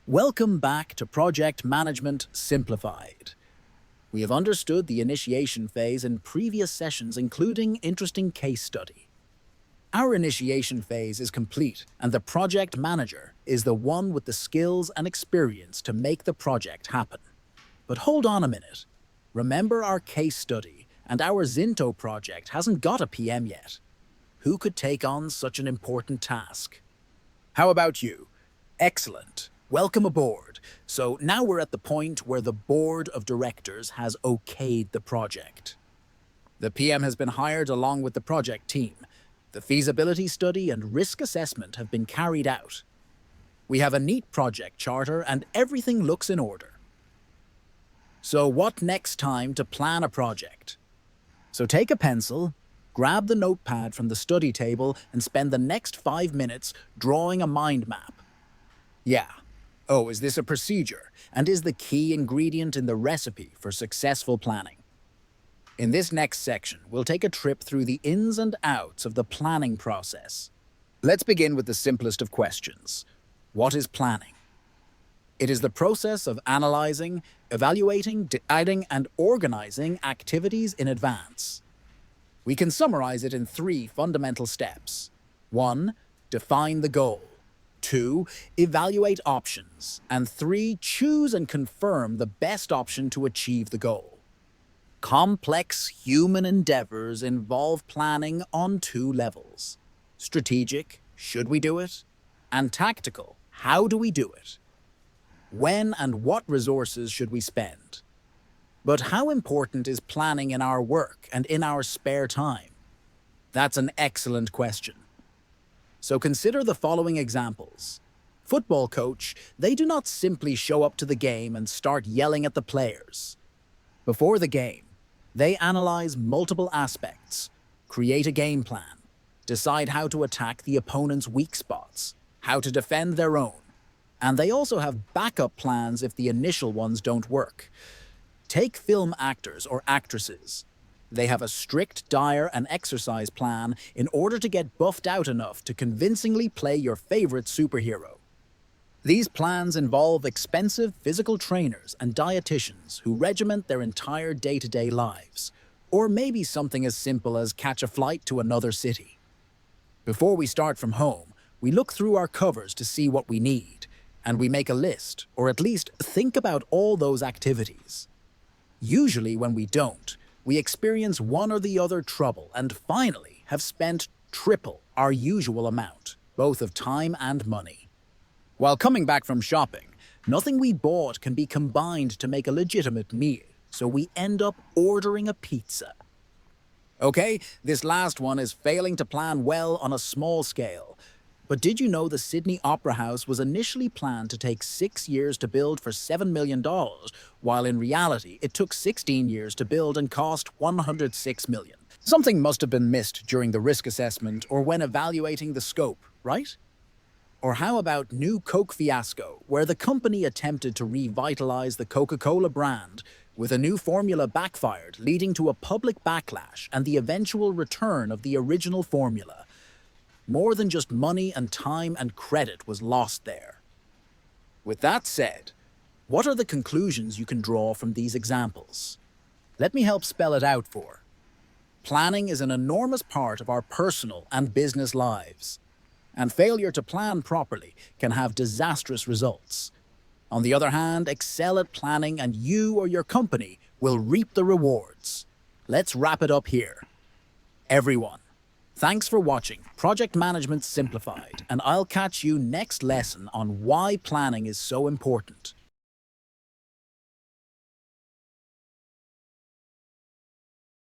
Welcome back to Project Management Simplified. We have understood the initiation phase in previous sessions, including interesting case study. Our initiation phase is complete, and the project manager is the one with the skills and experience to make the project happen. But hold on a minute. Remember our case study, and our Zinto project hasn't got a PM yet. Who could take on such an important task? How about you? Excellent. Welcome aboard. So now we're at the point where the board of directors has okayed the project. The PM has been hired along with the project team. The feasibility study and risk assessment have been carried out. We have a neat project charter and everything looks in order. So what next time to plan a project? So take a pencil, grab the notepad from the study table and spend the next 5 minutes drawing a mind map. Yeah. Oh, is this a procedure? And is the key ingredient in the recipe for successful planning? In this next section, we'll take a trip through the ins and outs of the planning process. Let's begin with the simplest of questions. What is planning? It is the process of analyzing, evaluating, deciding, and organizing activities in advance. We can summarize it in 3 fundamental steps. 1. Define the goal. 2. Evaluate options. And 3. Choose and confirm the best option to achieve the goal. Complex human endeavors involve planning on 2 levels. Strategic, should we do it? And tactical, how do we do it? When and what resources should we spend? But how important is planning in our work and in our spare time? That's an excellent question. So consider the following examples. Football coach, they do not simply show up to the game and start yelling at the players. Before the game, they analyze multiple aspects, create a game plan, decide how to attack the opponent's weak spots, how to defend their own, and they also have backup plans if the initial ones don't work. Take film actors or actresses. They have a strict diet and exercise plan in order to get buffed out enough to convincingly play your favorite superhero. These plans involve expensive physical trainers and dietitians who regiment their entire day-to-day lives, or maybe something as simple as catch a flight to another city. Before we start from home, we look through our covers to see what we need, and we make a list, or at least think about all those activities. Usually when we don't, we experience one or the other trouble and finally have spent triple our usual amount, both of time and money. While coming back from shopping, nothing we bought can be combined to make a legitimate meal, so we end up ordering a pizza. Okay, this last one is failing to plan well on a small scale. But did you know the Sydney Opera House was initially planned to take 6 years to build for $7 million, while in reality it took 16 years to build and cost $106 million? Something must have been missed during the risk assessment or when evaluating the scope, right? Or how about New Coke fiasco, where the company attempted to revitalize the Coca-Cola brand with a new formula backfired, leading to a public backlash and the eventual return of the original formula. More than just money and time and credit was lost there. With that said, what are the conclusions you can draw from these examples? Let me help spell it out for. Planning is an enormous part of our personal and business lives, and failure to plan properly can have disastrous results. On the other hand, excel at planning and you or your company will reap the rewards. Let's wrap it up here. Everyone, thanks for watching Project Management Simplified, and I'll catch you next lesson on why planning is so important.